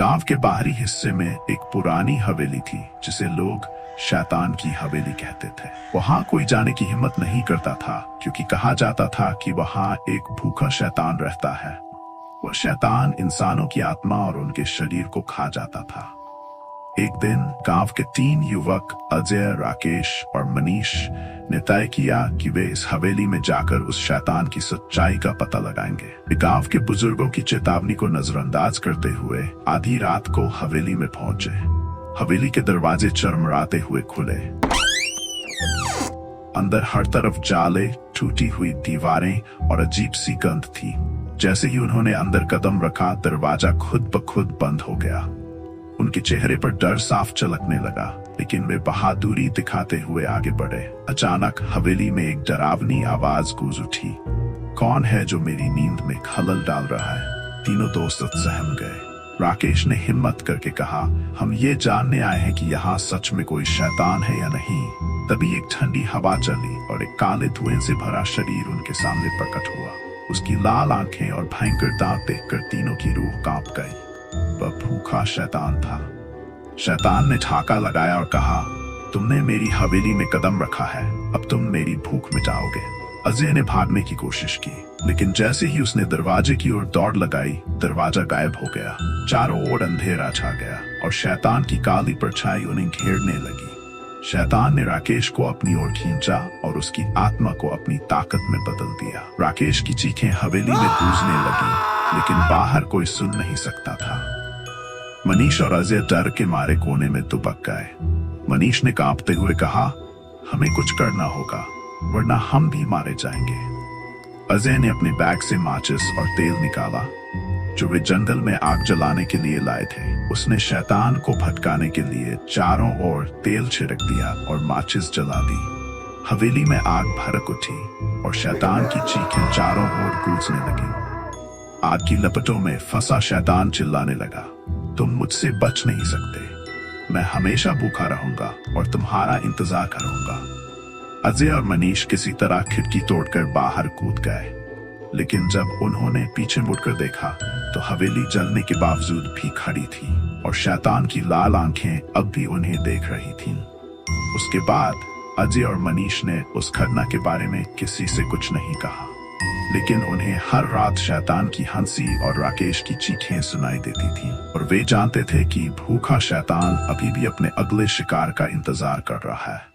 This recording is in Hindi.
गांव के बाहरी हिस्से में एक पुरानी हवेली थी जिसे लोग शैतान की हवेली कहते थे। वहां कोई जाने की हिम्मत नहीं करता था क्योंकि कहा जाता था कि वहां एक भूखा शैतान रहता है। वह शैतान इंसानों की आत्मा और उनके शरीर को खा जाता था। एक दिन गांव के 3 युवक अजय, राकेश और मनीष ने तय किया कि वे इस हवेली में जाकर उस शैतान की सच्चाई का पता लगाएंगे। वे गांव के बुजुर्गों की चेतावनी को नजरअंदाज करते हुए आधी रात को हवेली में पहुंचे। हवेली के दरवाजे चरमराते हुए खुले। अंदर हर तरफ जाले, टूटी हुई दीवारें और अजीब सी गंध थी। जैसे ही उन्होंने अंदर कदम रखा, दरवाजा खुद ब खुद बंद हो गया। उनके चेहरे पर डर साफ झलकने लगा, लेकिन वे बहादुरी दिखाते हुए आगे बढ़े। अचानक हवेली में एक डरावनी आवाज गूंज उठी। कौन है जो मेरी नींद में खलल डाल रहा है? तीनों दोस्त सहम गए। राकेश ने हिम्मत करके कहा, हम ये जानने आए हैं कि यहाँ सच में कोई शैतान है या नहीं। तभी एक ठंडी हवा चली और एक काले धुएं से भरा शरीर उनके सामने प्रकट हुआ। उसकी लाल आंखें और भयंकर दांत देखकर तीनों की रूह कांप गई। वह भूखा शैतान था। शैतान ने ठाका लगाया और कहा, तुमने मेरी हवेली में कदम रखा है, अब तुम मेरी भूख मिटाओगे। अजय ने भागने की कोशिश की, लेकिन जैसे ही उसने दरवाजे की ओर दौड़ लगाई, दरवाजा गायब हो गया। चारों ओर अंधेरा छा गया और शैतान की काली परछाई उन्हें घेरने लगी। शैतान ने राकेश को अपनी ओर खींचा और उसकी आत्मा को अपनी ताकत में बदल दिया। राकेश की चीखें हवेली में गूंजने लगी, लेकिन बाहर कोई सुन नहीं सकता था। मनीष और अजय डर के मारे कोने में दुबक गए। मनीष ने कांपते हुए कहा, हमें कुछ करना होगा, वरना हम भी मारे जाएंगे। अजय ने अपने बैग से माचिस और तेल निकाला, जो वे जंगल में आग जलाने के लिए लाए थे। उसने शैतान को भटकाने के लिए चारों ओर तेल छिड़क दिया और माचिस जला दी। हवेली में आग भड़क उठी और शैतान की चीखें चारों ओर गूंजने लगी। आग की लपटों में फंसा शैतान चिल्लाने लगा, तुम मुझसे बच नहीं सकते। मैं हमेशा भूखा रहूंगा और तुम्हारा इंतजार करूंगा। अजय और मनीष किसी तरह खिड़की तोड़कर बाहर कूद गए, लेकिन जब उन्होंने पीछे मुड़कर देखा तो हवेली जलने के बावजूद भी खड़ी थी और शैतान की लाल आंखें अब भी उन्हें देख रही थीं। उसके बाद अजय और मनीष ने उस घटना के बारे में किसी से कुछ नहीं कहा, लेकिन उन्हें हर रात शैतान की हंसी और राकेश की चीखें सुनाई देती थीं और वे जानते थे कि भूखा शैतान अभी भी अपने अगले शिकार का इंतजार कर रहा है।